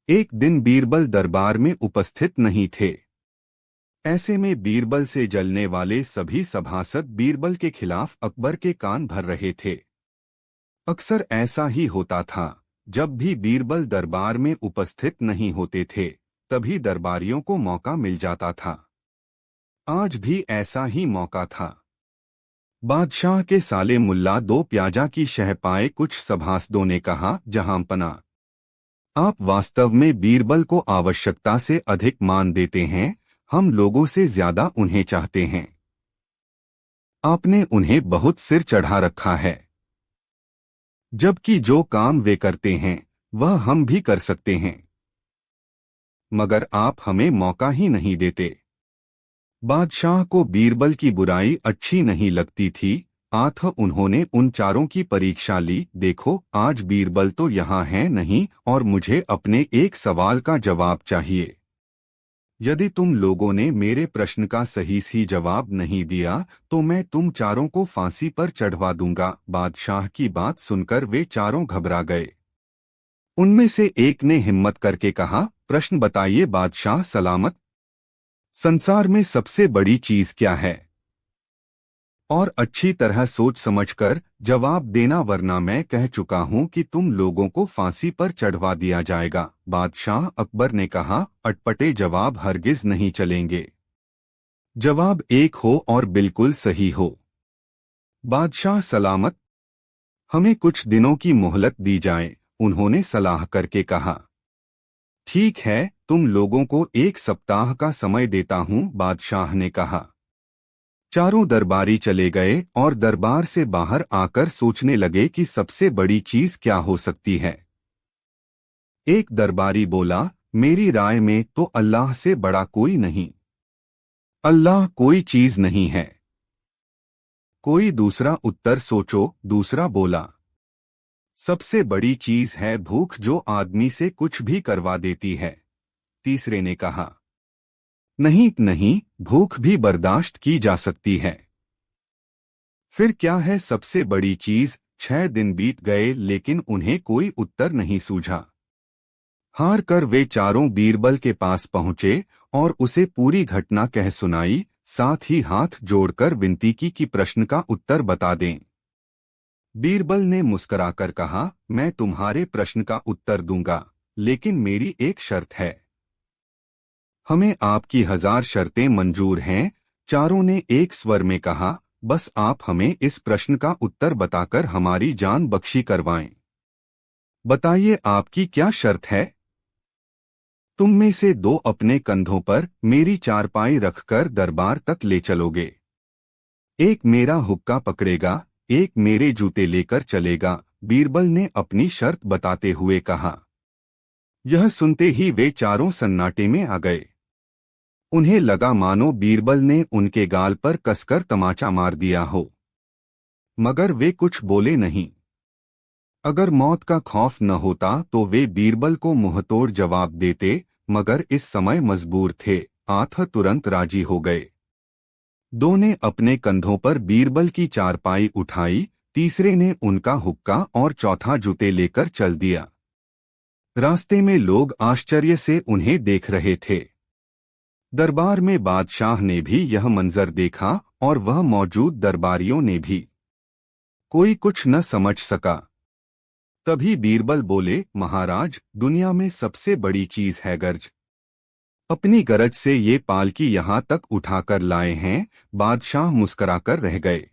एक दिन बीरबल दरबार में उपस्थित नहीं थे। ऐसे में बीरबल से जलने वाले सभी सभासद बीरबल के खिलाफ अकबर के कान भर रहे थे। अक्सर ऐसा ही होता था, जब भी बीरबल दरबार में उपस्थित नहीं होते थे तभी दरबारियों को मौका मिल जाता था। आज भी ऐसा ही मौका था। बादशाह के साले मुल्ला दो प्याजा की शह पाए कुछ सभासदों ने कहा, जहांपना, आप वास्तव में बीरबल को आवश्यकता से अधिक मान देते हैं। हम लोगों से ज्यादा उन्हें चाहते हैं। आपने उन्हें बहुत सिर चढ़ा रखा है, जबकि जो काम वे करते हैं वह हम भी कर सकते हैं, मगर आप हमें मौका ही नहीं देते। बादशाह को बीरबल की बुराई अच्छी नहीं लगती थी। उन्होंने उन चारों की परीक्षा ली। देखो, आज बीरबल तो यहाँ है नहीं और मुझे अपने एक सवाल का जवाब चाहिए। यदि तुम लोगों ने मेरे प्रश्न का सही जवाब नहीं दिया तो मैं तुम चारों को फांसी पर चढ़वा दूंगा। बादशाह की बात सुनकर वे चारों घबरा गए। उनमें से एक ने हिम्मत करके कहा, प्रश्न बताइए बादशाह सलामत। संसार में सबसे बड़ी चीज क्या है? और अच्छी तरह सोच समझकर जवाब देना, वरना मैं कह चुका हूं कि तुम लोगों को फांसी पर चढ़वा दिया जाएगा। बादशाह अकबर ने कहा, अटपटे जवाब हरगिज नहीं चलेंगे। जवाब एक हो और बिल्कुल सही हो। बादशाह सलामत, हमें कुछ दिनों की मोहलत दी जाए, उन्होंने सलाह करके कहा। ठीक है, तुम लोगों को 1 सप्ताह का समय देता हूं, बादशाह ने कहा। चारों दरबारी चले गए और दरबार से बाहर आकर सोचने लगे कि सबसे बड़ी चीज क्या हो सकती है। एक दरबारी बोला, मेरी राय में तो अल्लाह से बड़ा कोई नहीं। अल्लाह कोई चीज नहीं है। कोई दूसरा उत्तर सोचो, दूसरा बोला। सबसे बड़ी चीज है भूख, जो आदमी से कुछ भी करवा देती है। तीसरे ने कहा, नहीं नहीं, भूख भी बर्दाश्त की जा सकती है। फिर क्या है सबसे बड़ी चीज? 6 दिन बीत गए लेकिन उन्हें कोई उत्तर नहीं सूझा। हार कर वे चारों बीरबल के पास पहुंचे और उसे पूरी घटना कह सुनाई, साथ ही हाथ जोड़कर विनती की कि प्रश्न का उत्तर बता दें। बीरबल ने मुस्कुराकर कहा, मैं तुम्हारे प्रश्न का उत्तर दूंगा, लेकिन मेरी एक शर्त है। हमें आपकी 1000 शर्तें मंजूर हैं। चारों ने एक स्वर में कहा, बस आप हमें इस प्रश्न का उत्तर बताकर हमारी जान बख्शी करवाएं। बताइए, आपकी क्या शर्त है? तुम में से 2 अपने कंधों पर मेरी चारपाई रखकर दरबार तक ले चलोगे। एक मेरा हुक्का पकड़ेगा, एक मेरे जूते लेकर चलेगा। बीरबल ने अपनी शर्त बताते हुए कहा। यह सुनते ही वे चारों सन्नाटे में आ गए। उन्हें लगा मानो बीरबल ने उनके गाल पर कसकर तमाचा मार दिया हो, मगर वे कुछ बोले नहीं। अगर मौत का खौफ न होता तो वे बीरबल को मुंहतोड़ जवाब देते, मगर इस समय मजबूर थे। तुरंत राजी हो गए। 2 ने अपने कंधों पर बीरबल की चारपाई उठाई, तीसरे ने उनका हुक्का और चौथा जूते लेकर चल दिया। रास्ते में लोग आश्चर्य से उन्हें देख रहे थे। दरबार में बादशाह ने भी यह मंजर देखा और वह मौजूद दरबारियों ने भी। कोई कुछ न समझ सका। तभी बीरबल बोले, महाराज, दुनिया में सबसे बड़ी चीज है गरज। अपनी गरज से ये पालकी यहाँ तक उठाकर लाए हैं। बादशाह मुस्कुराकर रह गए।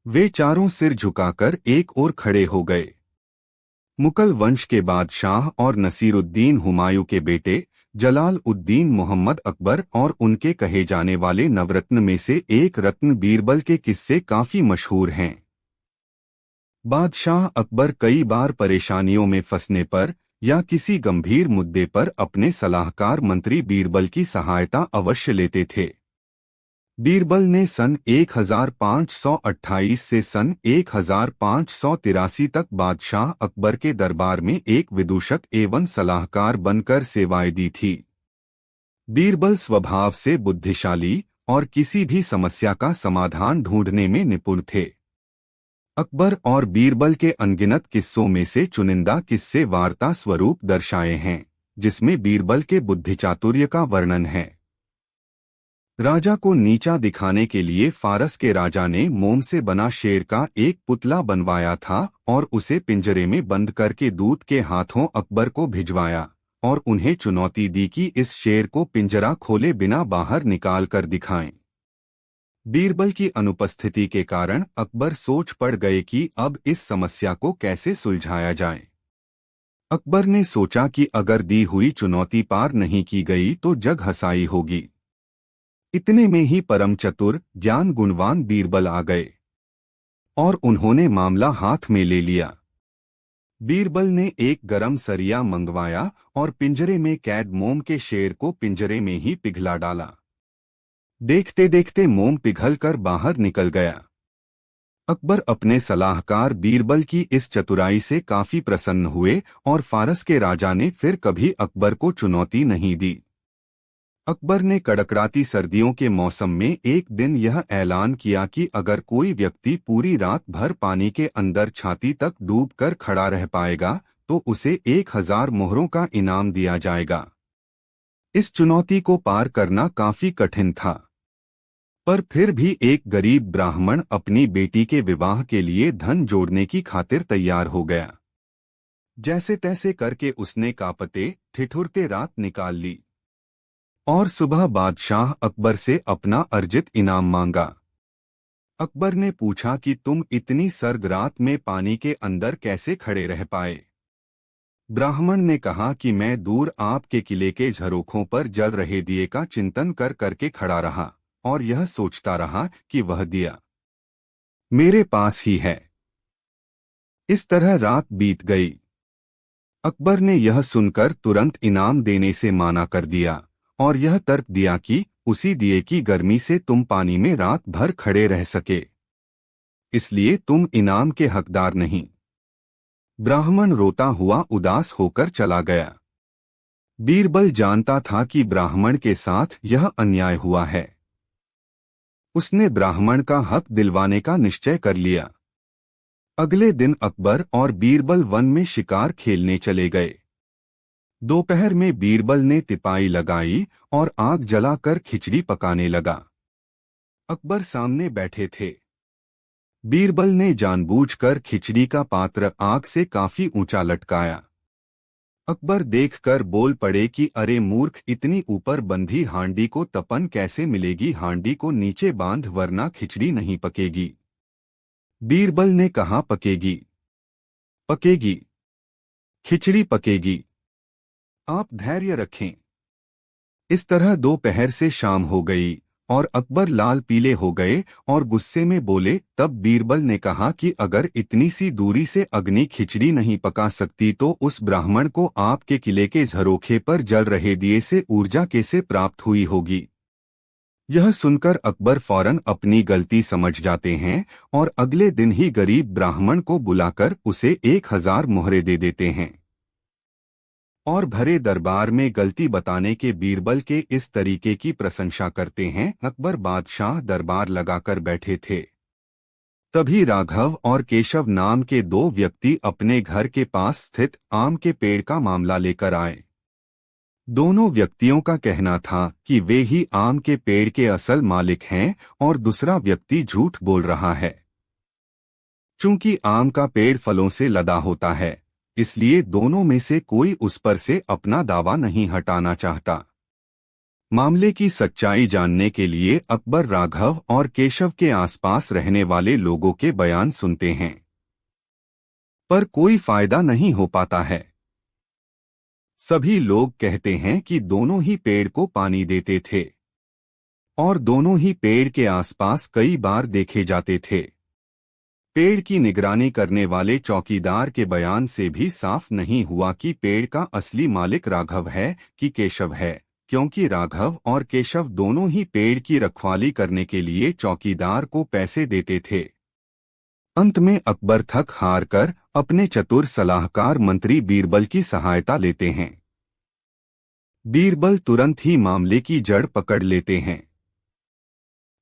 वे चारों सिर झुकाकर एक ओर खड़े हो गए। मुगल वंश के बादशाह और नसीरुद्दीन हुमायूं के बेटे जलाल उद्दीन मोहम्मद अकबर और उनके कहे जाने वाले नवरत्न में से एक रत्न बीरबल के किस्से काफी मशहूर हैं। बादशाह अकबर कई बार परेशानियों में फंसने पर या किसी गंभीर मुद्दे पर अपने सलाहकार मंत्री बीरबल की सहायता अवश्य लेते थे। बीरबल ने सन 1528 से सन 1583 तक बादशाह अकबर के दरबार में एक विदूषक एवं सलाहकार बनकर सेवाएं दी थी। बीरबल स्वभाव से बुद्धिशाली और किसी भी समस्या का समाधान ढूंढने में निपुण थे। अकबर और बीरबल के अनगिनत किस्सों में से चुनिंदा किस्से वार्ता स्वरूप दर्शाए हैं। जिसमें बीरबल के बुद्धिचातुर्य का वर्णन है। राजा को नीचा दिखाने के लिए फारस के राजा ने मोम से बना शेर का एक पुतला बनवाया था और उसे पिंजरे में बंद करके दूत के हाथों अकबर को भिजवाया और उन्हें चुनौती दी कि इस शेर को पिंजरा खोले बिना बाहर निकाल कर दिखाएं। बीरबल की अनुपस्थिति के कारण अकबर सोच पड़ गए कि अब इस समस्या को कैसे सुलझाया जाए। अकबर ने सोचा कि अगर दी हुई चुनौती पार नहीं की गई तो जग हसाई होगी। इतने में ही परम चतुर ज्ञान गुणवान बीरबल आ गए और उन्होंने मामला हाथ में ले लिया। बीरबल ने एक गरम सरिया मंगवाया और पिंजरे में कैद मोम के शेर को पिंजरे में ही पिघला डाला। देखते देखते मोम पिघलकर बाहर निकल गया। अकबर अपने सलाहकार बीरबल की इस चतुराई से काफी प्रसन्न हुए और फारस के राजा ने फिर कभी अकबर को चुनौती नहीं दी। अकबर ने कड़कड़ाती सर्दियों के मौसम में एक दिन यह ऐलान किया कि अगर कोई व्यक्ति पूरी रात भर पानी के अंदर छाती तक डूबकर खड़ा रह पाएगा तो उसे 1000 मोहरों का इनाम दिया जाएगा। इस चुनौती को पार करना काफी कठिन था, पर फिर भी एक गरीब ब्राह्मण अपनी बेटी के विवाह के लिए धन जोड़ने की खातिर तैयार हो गया। जैसे तैसे करके उसने कांपते ठिठुरते रात निकाल ली और सुबह बादशाह अकबर से अपना अर्जित इनाम मांगा। अकबर ने पूछा कि तुम इतनी सर्द रात में पानी के अंदर कैसे खड़े रह पाए। ब्राह्मण ने कहा कि मैं दूर आपके किले के झरोखों पर जल रहे दिए का चिंतन कर करके खड़ा रहा और यह सोचता रहा कि वह दिया मेरे पास ही है। इस तरह रात बीत गई। अकबर ने यह सुनकर तुरंत इनाम देने से माना कर दिया और यह तर्क दिया कि उसी दिए की गर्मी से तुम पानी में रात भर खड़े रह सके, इसलिए तुम इनाम के हकदार नहीं। ब्राह्मण रोता हुआ उदास होकर चला गया। बीरबल जानता था कि ब्राह्मण के साथ यह अन्याय हुआ है। उसने ब्राह्मण का हक दिलवाने का निश्चय कर लिया। अगले दिन अकबर और बीरबल वन में शिकार खेलने चले गए। दोपहर में बीरबल ने तिपाई लगाई और आग जलाकर खिचड़ी पकाने लगा। अकबर सामने बैठे थे। बीरबल ने जानबूझकर खिचड़ी का पात्र आग से काफी ऊंचा लटकाया। अकबर देखकर बोल पड़े कि अरे मूर्ख, इतनी ऊपर बंधी हांडी को तपन कैसे मिलेगी? हांडी को नीचे बांध वरना खिचड़ी नहीं पकेगी। बीरबल ने कहा पकेगी, पकेगी, खिचड़ी पकेगी, आप धैर्य रखें। इस तरह दोपहर से शाम हो गई और अकबर लाल पीले हो गए और गुस्से में बोले। तब बीरबल ने कहा कि अगर इतनी सी दूरी से अग्नि खिचड़ी नहीं पका सकती तो उस ब्राह्मण को आपके किले के झरोखे पर जल रहे दिए से ऊर्जा कैसे प्राप्त हुई होगी? यह सुनकर अकबर फौरन अपनी गलती समझ जाते हैं और अगले दिन ही गरीब ब्राह्मण को बुलाकर उसे 1000 मोहरे दे देते हैं और भरे दरबार में गलती बताने के बीरबल के इस तरीके की प्रशंसा करते हैं। अकबर बादशाह दरबार लगाकर बैठे थे। तभी राघव और केशव नाम के 2 व्यक्ति अपने घर के पास स्थित आम के पेड़ का मामला लेकर आए। दोनों व्यक्तियों का कहना था कि वे ही आम के पेड़ के असल मालिक हैं और दूसरा व्यक्ति झूठ बोल रहा है। चूंकि आम का पेड़ फलों से लदा होता है, इसलिए दोनों में से कोई उस पर से अपना दावा नहीं हटाना चाहता। मामले की सच्चाई जानने के लिए अकबर राघव और केशव के आसपास रहने वाले लोगों के बयान सुनते हैं, पर कोई फायदा नहीं हो पाता है। सभी लोग कहते हैं कि दोनों ही पेड़ को पानी देते थे और दोनों ही पेड़ के आसपास कई बार देखे जाते थे। पेड़ की निगरानी करने वाले चौकीदार के बयान से भी साफ नहीं हुआ कि पेड़ का असली मालिक राघव है कि केशव है, क्योंकि राघव और केशव दोनों ही पेड़ की रखवाली करने के लिए चौकीदार को पैसे देते थे। अंत में अकबर थक हार कर अपने चतुर सलाहकार मंत्री बीरबल की सहायता लेते हैं। बीरबल तुरंत ही मामले की जड़ पकड़ लेते हैं,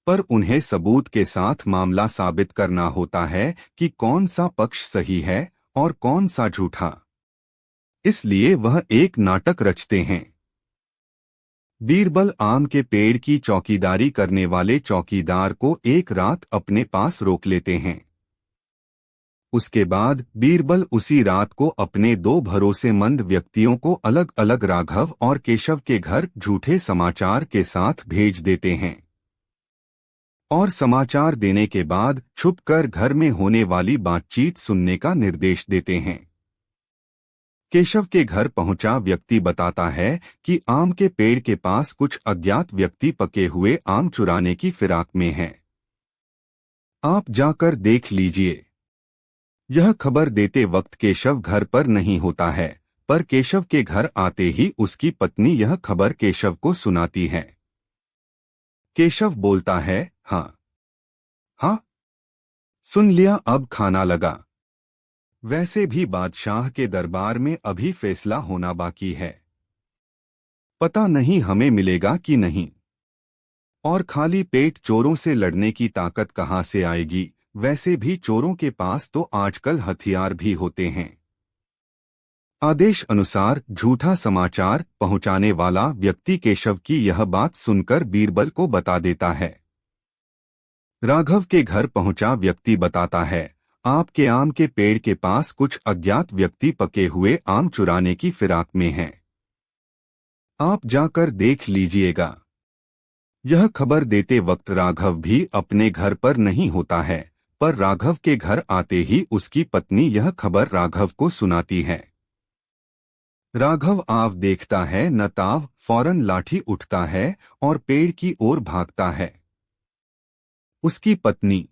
पर उन्हें सबूत के साथ मामला साबित करना होता है कि कौन सा पक्ष सही है और कौन सा झूठा। इसलिए वह एक नाटक रचते हैं। बीरबल आम के पेड़ की चौकीदारी करने वाले चौकीदार को एक रात अपने पास रोक लेते हैं। उसके बाद बीरबल उसी रात को अपने दो भरोसेमंद व्यक्तियों को अलग अलग राघव और केशव के घर झूठे समाचार के साथ भेज देते हैं और समाचार देने के बाद छुपकर घर में होने वाली बातचीत सुनने का निर्देश देते हैं। केशव के घर पहुंचा व्यक्ति बताता है कि आम के पेड़ के पास कुछ अज्ञात व्यक्ति पके हुए आम चुराने की फिराक में हैं। आप जाकर देख लीजिए। यह खबर देते वक्त केशव घर पर नहीं होता है, पर केशव के घर आते ही उसकी पत्नी यह खबर केशव को सुनाती है। केशव बोलता है, हाँ हाँ, सुन लिया, अब खाना लगा। वैसे भी बादशाह के दरबार में अभी फैसला होना बाकी है। पता नहीं हमें मिलेगा कि नहीं। और खाली पेट चोरों से लड़ने की ताकत कहाँ से आएगी। वैसे भी चोरों के पास तो आजकल हथियार भी होते हैं। आदेश अनुसार झूठा समाचार पहुंचाने वाला व्यक्ति केशव की यह बात सुनकर बीरबल को बता देता है। राघव के घर पहुंचा व्यक्ति बताता है, आपके आम के पेड़ के पास कुछ अज्ञात व्यक्ति पके हुए आम चुराने की फिराक में हैं। आप जाकर देख लीजिएगा। यह खबर देते वक्त राघव भी अपने घर पर नहीं होता है, पर राघव के घर आते ही उसकी पत्नी यह खबर राघव को सुनाती है। राघव आव देखता है न ताव फौरन लाठी उठता है और पेड़ की ओर भागता है। उसकी पत्नी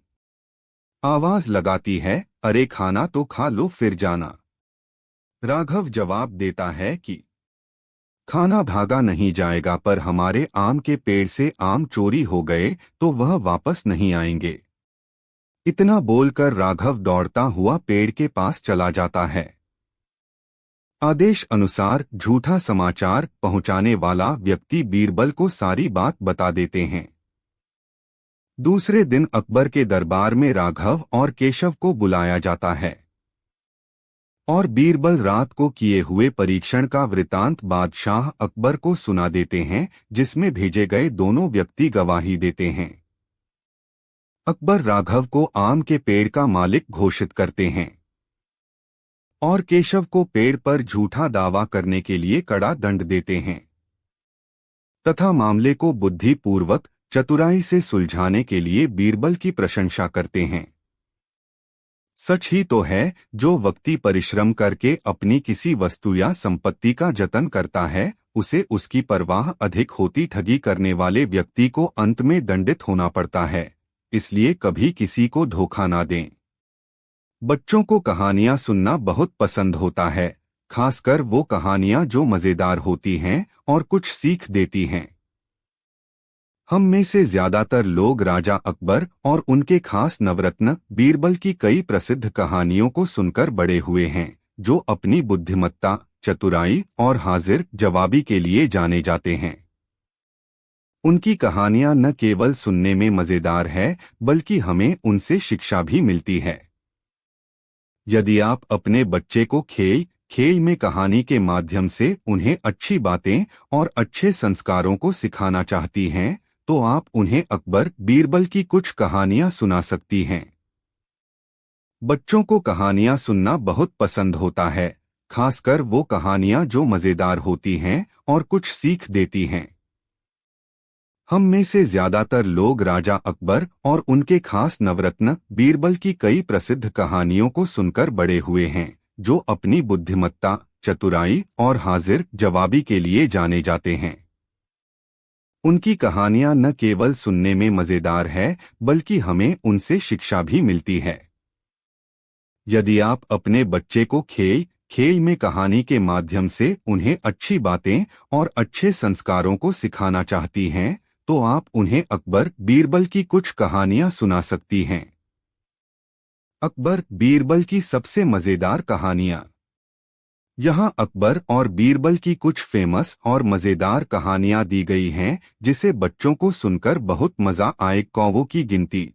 आवाज लगाती है, अरे खाना तो खा लो फिर जाना। राघव जवाब देता है कि खाना भागा नहीं जाएगा, पर हमारे आम के पेड़ से आम चोरी हो गए तो वह वापस नहीं आएंगे। इतना बोलकर राघव दौड़ता हुआ पेड़ के पास चला जाता है। आदेश अनुसार झूठा समाचार पहुंचाने वाला व्यक्ति बीरबल को सारी बात बता देते हैं। दूसरे दिन अकबर के दरबार में राघव और केशव को बुलाया जाता है और बीरबल रात को किए हुए परीक्षण का वृतांत बादशाह अकबर को सुना देते हैं, जिसमें भेजे गए दोनों व्यक्ति गवाही देते हैं। अकबर राघव को आम के पेड़ का मालिक घोषित करते हैं और केशव को पेड़ पर झूठा दावा करने के लिए कड़ा दंड देते हैं तथा मामले को बुद्धिपूर्वक चतुराई से सुलझाने के लिए बीरबल की प्रशंसा करते हैं। सच ही तो है, जो व्यक्ति परिश्रम करके अपनी किसी वस्तु या संपत्ति का जतन करता है, उसे उसकी परवाह अधिक होती ठगी करने वाले व्यक्ति को अंत में दंडित होना पड़ता है। इसलिए कभी किसी को धोखा ना दें। बच्चों को कहानियां सुनना बहुत पसंद होता है, खासकर वो कहानियां जो मजेदार होती हैं और कुछ सीख देती हैं। हम में से ज्यादातर लोग राजा अकबर और उनके खास नवरत्न बीरबल की कई प्रसिद्ध कहानियों को सुनकर बड़े हुए हैं, जो अपनी बुद्धिमत्ता, चतुराई और हाजिर जवाबी के लिए जाने जाते हैं। उनकी कहानियां न केवल सुनने में मजेदार है, बल्कि हमें उनसे शिक्षा भी मिलती है। यदि आप अपने बच्चे को खेल में कहानी के माध्यम से उन्हें अच्छी बातें और अच्छे संस्कारों को सिखाना चाहती हैं, तो आप उन्हें अकबर बीरबल की कुछ कहानियां सुना सकती हैं। बच्चों को कहानियां सुनना बहुत पसंद होता है, खासकर वो कहानियां जो मजेदार होती हैं और कुछ सीख देती हैं। हम में से ज्यादातर लोग राजा अकबर और उनके खास नवरत्न बीरबल की कई प्रसिद्ध कहानियों को सुनकर बड़े हुए हैं, जो अपनी बुद्धिमत्ता, चतुराई और हाजिर जवाबी के लिए जाने जाते हैं। उनकी कहानियां न केवल सुनने में मजेदार है, बल्कि हमें उनसे शिक्षा भी मिलती है। यदि आप अपने बच्चे को खेल में कहानी के माध्यम से उन्हें अच्छी बातें और अच्छे संस्कारों को सिखाना चाहती हैं, तो आप उन्हें अकबर बीरबल की कुछ कहानियां सुना सकती हैं। अकबर बीरबल की सबसे मजेदार कहानियां। यहाँ अकबर और बीरबल की कुछ फेमस और मजेदार कहानियां दी गई हैं, जिसे बच्चों को सुनकर बहुत मजा आए। कौवों की गिनती।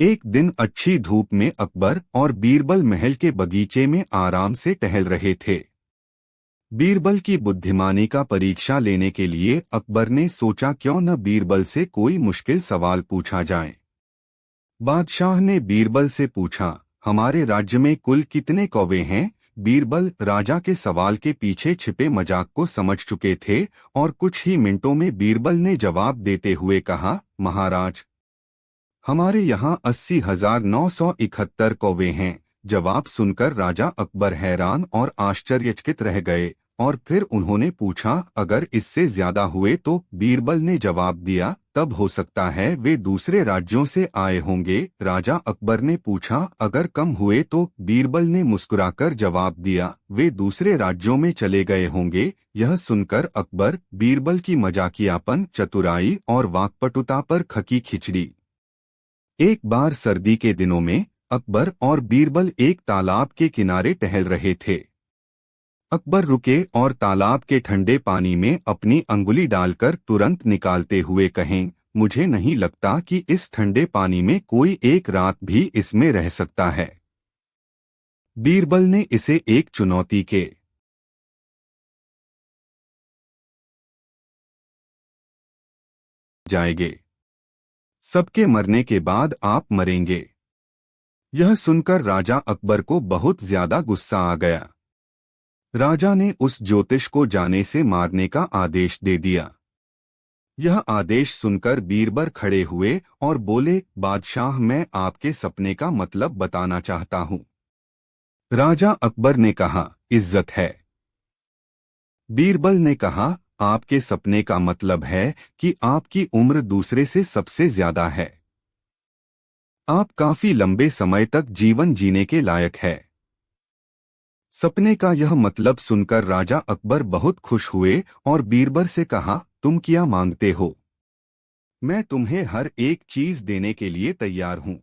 एक दिन अच्छी धूप में अकबर और बीरबल महल के बगीचे में आराम से टहल रहे थे। बीरबल की बुद्धिमानी का परीक्षा लेने के लिए अकबर ने सोचा क्यों न बीरबल से कोई मुश्किल सवाल पूछा जाए। बादशाह ने बीरबल से पूछा, हमारे राज्य में कुल कितने कौवे हैं? बीरबल राजा के सवाल के पीछे छिपे मजाक को समझ चुके थे और कुछ ही मिनटों में बीरबल ने जवाब देते हुए कहा, महाराज, हमारे यहाँ 80,971 कौवे हैं। जवाब सुनकर राजा अकबर हैरान और आश्चर्यचकित रह गए और फिर उन्होंने पूछा, अगर इससे ज्यादा हुए तो? बीरबल ने जवाब दिया, तब हो सकता है वे दूसरे राज्यों से आए होंगे। राजा अकबर ने पूछा, अगर कम हुए तो? बीरबल ने मुस्कुराकर जवाब दिया, वे दूसरे राज्यों में चले गए होंगे। यह सुनकर अकबर बीरबल की मजाकियापन, चतुराई और वाक्पटुता पर खकी खिचड़ी। एक बार सर्दी के दिनों में अकबर और बीरबल एक तालाब के किनारे टहल रहे थे। अकबर रुके और तालाब के ठंडे पानी में अपनी अंगुली डालकर तुरंत निकालते हुए कहें, मुझे नहीं लगता कि इस ठंडे पानी में कोई एक रात भी इसमें रह सकता है। बीरबल ने इसे एक चुनौती के जाएंगे, सबके मरने के बाद आप मरेंगे। यह सुनकर राजा अकबर को बहुत ज्यादा गुस्सा आ गया। राजा ने उस ज्योतिष को जाने से मारने का आदेश दे दिया। यह आदेश सुनकर बीरबल खड़े हुए और बोले, बादशाह, मैं आपके सपने का मतलब बताना चाहता हूँ। राजा अकबर ने कहा, इज्जत है। बीरबल ने कहा, आपके सपने का मतलब है कि आपकी उम्र दूसरे से सबसे ज्यादा है। आप काफी लंबे समय तक जीवन जीने के लायक है। सपने का यह मतलब सुनकर राजा अकबर बहुत खुश हुए और बीरबल से कहा, तुम क्या मांगते हो? मैं तुम्हें हर एक चीज देने के लिए तैयार हूं।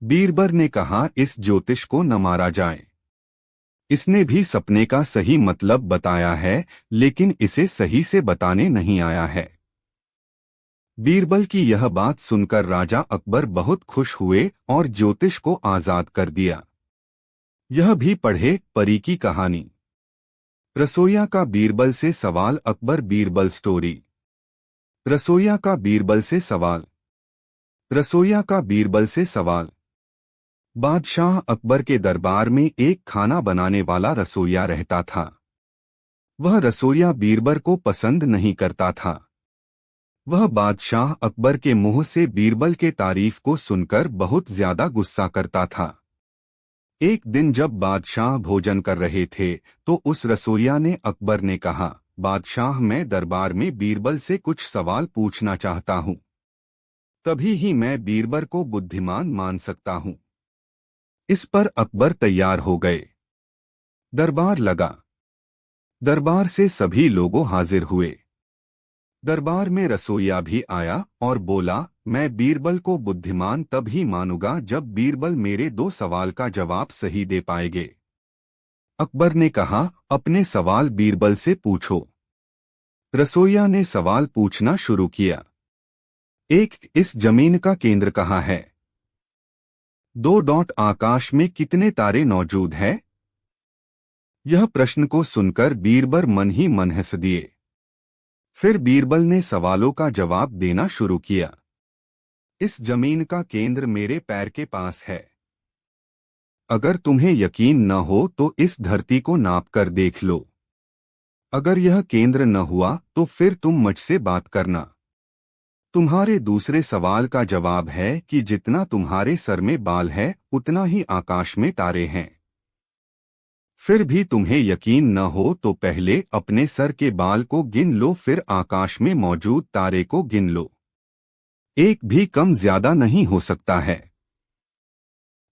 बीरबल ने कहा, इस ज्योतिष को न मारा जाए। इसने भी सपने का सही मतलब बताया है, लेकिन इसे सही से बताने नहीं आया है। बीरबल की यह बात सुनकर राजा अकबर बहुत खुश हुए और ज्योतिष को आजाद कर दिया। यह भी पढ़े परी की कहानी। रसोइया का बीरबल से सवाल। अकबर बीरबल स्टोरी। रसोइया का बीरबल से सवाल। रसोइया का बीरबल से सवाल। बादशाह अकबर के दरबार में एक खाना बनाने वाला रसोइया रहता था। वह रसोइया बीरबल को पसंद नहीं करता था। वह बादशाह अकबर के मुंह से बीरबल के तारीफ को सुनकर बहुत ज्यादा गुस्सा करता था। एक दिन जब बादशाह भोजन कर रहे थे तो उस रसोइया ने अकबर ने कहा, बादशाह, मैं दरबार में बीरबल से कुछ सवाल पूछना चाहता हूँ। तभी ही मैं बीरबल को बुद्धिमान मान सकता हूँ। इस पर अकबर तैयार हो गए। दरबार लगा। दरबार से सभी लोग हाजिर हुए। दरबार में रसोइया भी आया और बोला, मैं बीरबल को बुद्धिमान तब ही मानूंगा जब बीरबल मेरे 2 सवाल का जवाब सही दे पाएंगे। अकबर ने कहा, अपने सवाल बीरबल से पूछो। रसोइया ने सवाल पूछना शुरू किया। एक, इस जमीन का केंद्र कहाँ है? 2 आकाश में कितने तारे मौजूद हैं? यह प्रश्न को सुनकर बीरबल मन ही मन हंस दिए। फिर बीरबल ने सवालों का जवाब देना शुरू किया। इस जमीन का केंद्र मेरे पैर के पास है। अगर तुम्हें यकीन न हो तो इस धरती को नाप कर देख लो। अगर यह केंद्र न हुआ तो फिर तुम मुझसे बात करना। तुम्हारे दूसरे सवाल का जवाब है कि जितना तुम्हारे सर में बाल है उतना ही आकाश में तारे हैं। फिर भी तुम्हें यकीन न हो तो पहले अपने सर के बाल को गिन लो, फिर आकाश में मौजूद तारे को गिन लो। एक भी कम ज्यादा नहीं हो सकता है।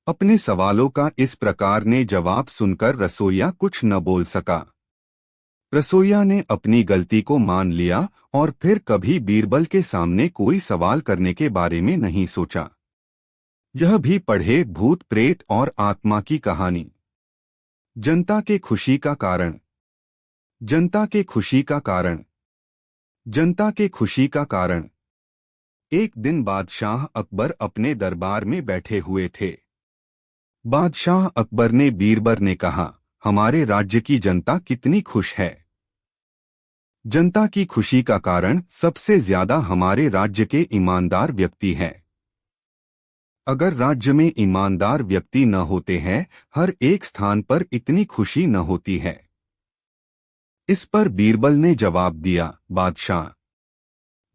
अपने सवालों का इस प्रकार ने जवाब सुनकर रसोइया कुछ न बोल सका। रसोइया ने अपनी गलती को मान लिया और फिर कभी बीरबल के सामने कोई सवाल करने के बारे में नहीं सोचा। यह भी पढ़े भूत प्रेत और आत्मा की कहानी। जनता के खुशी का कारण। जनता के खुशी का कारण। जनता के खुशी का कारण। एक दिन बादशाह अकबर अपने दरबार में बैठे हुए थे। बादशाह अकबर ने बीरबल ने कहा, हमारे राज्य की जनता कितनी खुश है। जनता की खुशी का कारण सबसे ज्यादा हमारे राज्य के ईमानदार व्यक्ति हैं। अगर राज्य में ईमानदार व्यक्ति न होते हैं, हर एक स्थान पर इतनी खुशी न होती है। इस पर बीरबल ने जवाब दिया, बादशाह,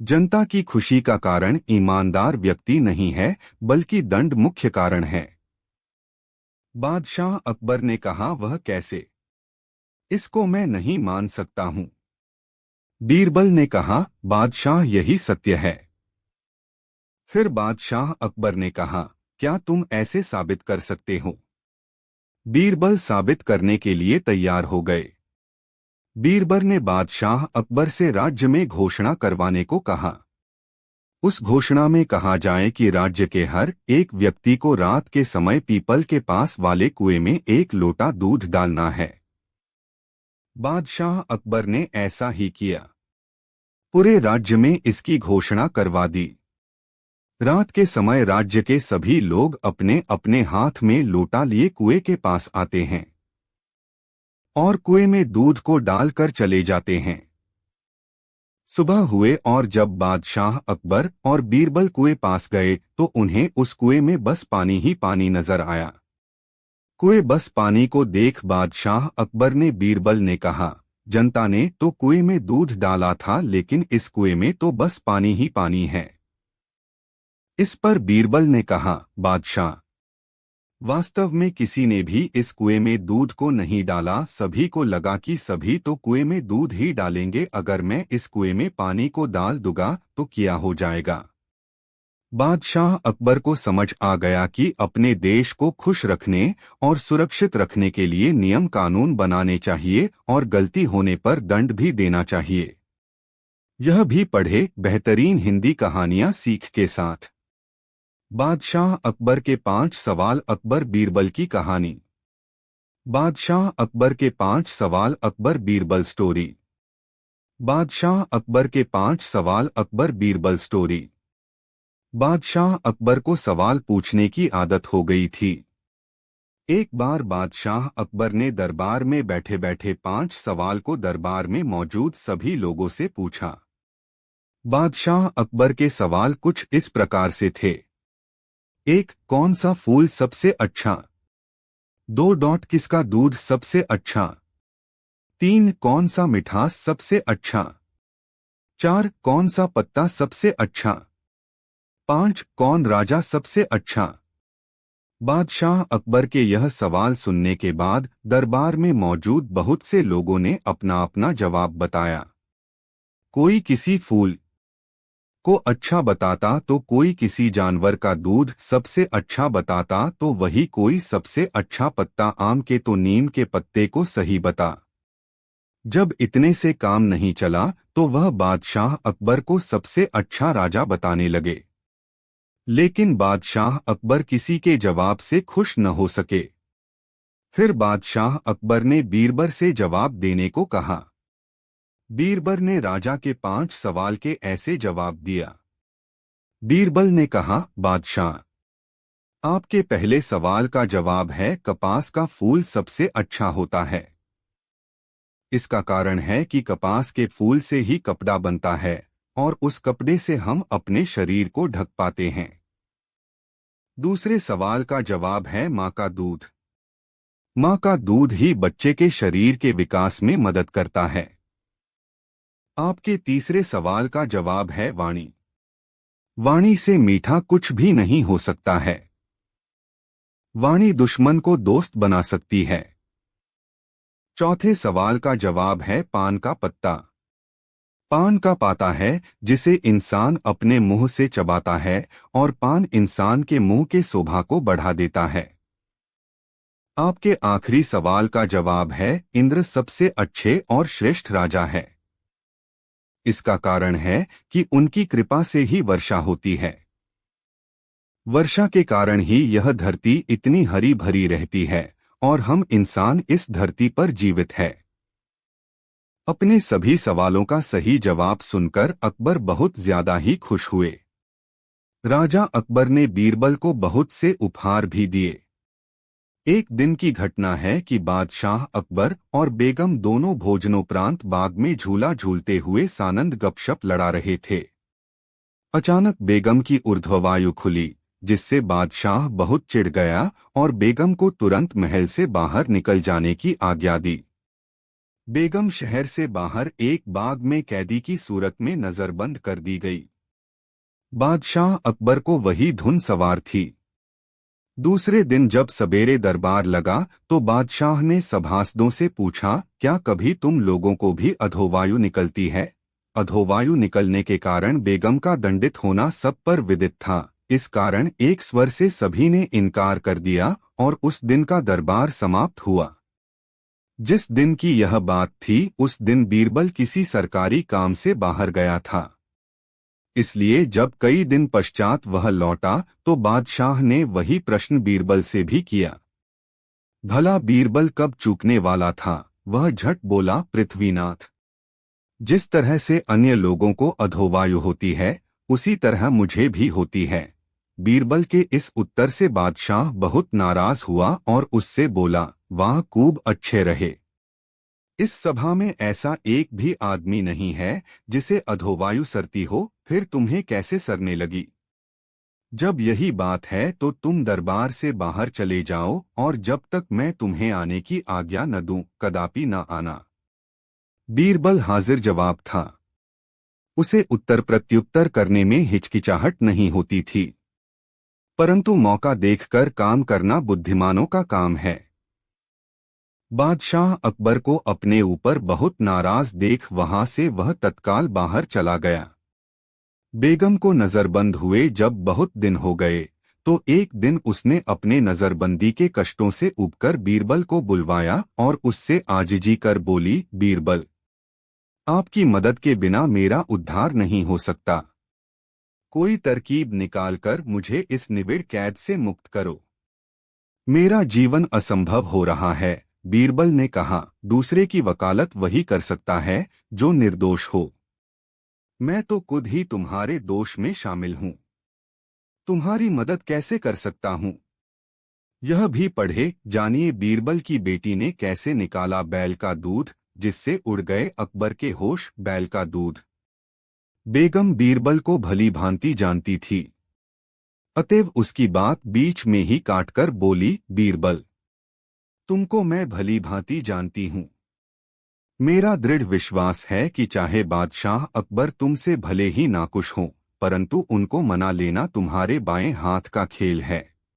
जनता की खुशी का कारण ईमानदार व्यक्ति नहीं है, बल्कि दंड मुख्य कारण है। बादशाह अकबर ने कहा, वह कैसे? इसको मैं नहीं मान सकता हूं। बीरबल ने कहा, बादशाह, यही सत्य है। फिर बादशाह अकबर ने कहा, क्या तुम ऐसे साबित कर सकते हो? बीरबल साबित करने के लिए तैयार हो गए। बीरबल ने बादशाह अकबर से राज्य में घोषणा करवाने को कहा। उस घोषणा में कहा जाए कि राज्य के हर एक व्यक्ति को रात के समय पीपल के पास वाले कुएं में 1 लोटा दूध डालना है। बादशाह अकबर ने ऐसा ही किया। पूरे राज्य में इसकी घोषणा करवा दी। रात के समय राज्य के सभी लोग अपने अपने हाथ में लोटा लिए कुएं के पास आते हैं और कुएं में दूध को डालकर चले जाते हैं। सुबह हुए और जब बादशाह अकबर और बीरबल कुएं पास गए तो उन्हें उस कुएं में बस पानी ही पानी नजर आया। कुएं बस पानी को देख बादशाह अकबर ने बीरबल ने कहा, जनता ने तो कुएं में दूध डाला था, लेकिन इस कुएं में तो बस पानी ही पानी है। इस पर बीरबल ने कहा, बादशाह, वास्तव में किसी ने भी इस कुएं में दूध को नहीं डाला। सभी को लगा कि सभी तो कुएं में दूध ही डालेंगे। अगर मैं इस कुएं में पानी को डाल दूंगा तो क्या हो जाएगा? बादशाह अकबर को समझ आ गया कि अपने देश को खुश रखने और सुरक्षित रखने के लिए नियम कानून बनाने चाहिए और गलती होने पर दंड भी देना चाहिए। यह भी पढ़े बेहतरीन हिंदी कहानियां सीख के साथ। बादशाह अकबर के 5 सवाल अकबर बीरबल की कहानी। बादशाह अकबर के 5 सवाल अकबर बीरबल स्टोरी। बादशाह अकबर के 5 सवाल अकबर बीरबल स्टोरी। बादशाह अकबर को सवाल पूछने की आदत हो गई थी। एक बार बादशाह अकबर ने दरबार में बैठे बैठे 5 सवाल को दरबार में मौजूद सभी लोगों से पूछा। बादशाह अकबर के सवाल कुछ इस प्रकार से थे। 1. कौन सा फूल सबसे अच्छा? 2. किसका दूध सबसे अच्छा? 3. कौन सा मिठास सबसे अच्छा? 4. कौन सा पत्ता सबसे अच्छा? 5. कौन राजा सबसे अच्छा? बादशाह अकबर के यह सवाल सुनने के बाद दरबार में मौजूद बहुत से लोगों ने अपना अपना जवाब बताया। कोई किसी फूल को अच्छा बताता तो कोई किसी जानवर का दूध सबसे अच्छा बताता तो वही कोई सबसे अच्छा पत्ता आम के तो नीम के पत्ते को सही बता। जब इतने से काम नहीं चला तो वह बादशाह अकबर को सबसे अच्छा राजा बताने लगे। लेकिन बादशाह अकबर किसी के जवाब से खुश न हो सके। फिर बादशाह अकबर ने बीरबल से जवाब देने को कहा। बीरबल ने राजा के 5 सवाल के ऐसे जवाब दिया। बीरबल ने कहा, बादशाह, आपके पहले सवाल का जवाब है कपास का फूल सबसे अच्छा होता है। इसका कारण है कि कपास के फूल से ही कपड़ा बनता है और उस कपड़े से हम अपने शरीर को ढक पाते हैं। दूसरे सवाल का जवाब है माँ का दूध। माँ का दूध ही बच्चे के शरीर के विकास में मदद करता है। आपके तीसरे सवाल का जवाब है वाणी। वाणी से मीठा कुछ भी नहीं हो सकता है। वाणी दुश्मन को दोस्त बना सकती है। चौथे सवाल का जवाब है पान का पत्ता। पान का पाता है जिसे इंसान अपने मुंह से चबाता है और पान इंसान के मुंह के शोभा को बढ़ा देता है। आपके आखिरी सवाल का जवाब है इंद्र सबसे अच्छे और श्रेष्ठ राजा है। इसका कारण है कि उनकी कृपा से ही वर्षा होती है। वर्षा के कारण ही यह धरती इतनी हरी भरी रहती है और हम इंसान इस धरती पर जीवित है। अपने सभी सवालों का सही जवाब सुनकर अकबर बहुत ज्यादा ही खुश हुए। राजा अकबर ने बीरबल को बहुत से उपहार भी दिए। एक दिन की घटना है कि बादशाह अकबर और बेगम दोनों भोजनोपरांत बाग में झूला झूलते हुए सानंद गपशप लड़ा रहे थे। अचानक बेगम की ऊर्ध्ववायु खुली, जिससे बादशाह बहुत चिढ़ गया और बेगम को तुरंत महल से बाहर निकल जाने की आज्ञा दी। बेगम शहर से बाहर एक बाग में कैदी की सूरत में नजरबंद कर दी गई। बादशाह अकबर को वही धुन सवार थी। दूसरे दिन जब सवेरे दरबार लगा तो बादशाह ने सभासदों से पूछा, क्या कभी तुम लोगों को भी अधोवायु निकलती है? अधोवायु निकलने के कारण बेगम का दंडित होना सब पर विदित था। इस कारण एक स्वर से सभी ने इनकार कर दिया और उस दिन का दरबार समाप्त हुआ। जिस दिन की यह बात थी, उस दिन बीरबल किसी सरकारी काम से बाहर गया था। इसलिए जब कई दिन पश्चात वह लौटा तो बादशाह ने वही प्रश्न बीरबल से भी किया। भला बीरबल कब चूकने वाला था? वह झट बोला, पृथ्वीनाथ, जिस तरह से अन्य लोगों को अधोवायु होती है, उसी तरह मुझे भी होती है। बीरबल के इस उत्तर से बादशाह बहुत नाराज हुआ और उससे बोला, वाह, खूब अच्छे रहे। इस सभा में ऐसा एक भी आदमी नहीं है जिसे अधोवायु सरती हो, फिर तुम्हें कैसे सरने लगी? जब यही बात है तो तुम दरबार से बाहर चले जाओ और जब तक मैं तुम्हें आने की आज्ञा न दूं, कदापि न आना। बीरबल हाजिर जवाब था। उसे उत्तर प्रत्युत्तर करने में हिचकिचाहट नहीं होती थी, परंतु मौका देखकर काम करना बुद्धिमानों का काम है। बादशाह अकबर को अपने ऊपर बहुत नाराज देख वहां से वह तत्काल बाहर चला गया। बेगम को नजरबंद हुए जब बहुत दिन हो गए तो एक दिन उसने अपने नजरबंदी के कष्टों से उबकर बीरबल को बुलवाया और उससे आजिजी कर बोली, बीरबल, आपकी मदद के बिना मेरा उद्धार नहीं हो सकता। कोई तरकीब निकालकर मुझे इस निबिड़ कैद से मुक्त करो। मेरा जीवन असंभव हो रहा है। बीरबल ने कहा, दूसरे की वकालत वही कर सकता है जो निर्दोष हो। मैं तो खुद ही तुम्हारे दोष में शामिल हूं। तुम्हारी मदद कैसे कर सकता हूं? यह भी पढ़े, जानिए बीरबल की बेटी ने कैसे निकाला बैल का दूध, जिससे उड़ गए अकबर के होश। बैल का दूध। बेगम बीरबल को भली भांति जानती थी, अतएव उसकी बात बीच में ही काटकर बोली, बीरबल, तुमको मैं भली भांति जानती हूं। मेरा दृढ़ विश्वास है कि चाहे बादशाह अकबर तुमसे भले ही नाखुश हों, परंतु उनको मना लेना तुम्हारे बाएं हाथ का खेल है।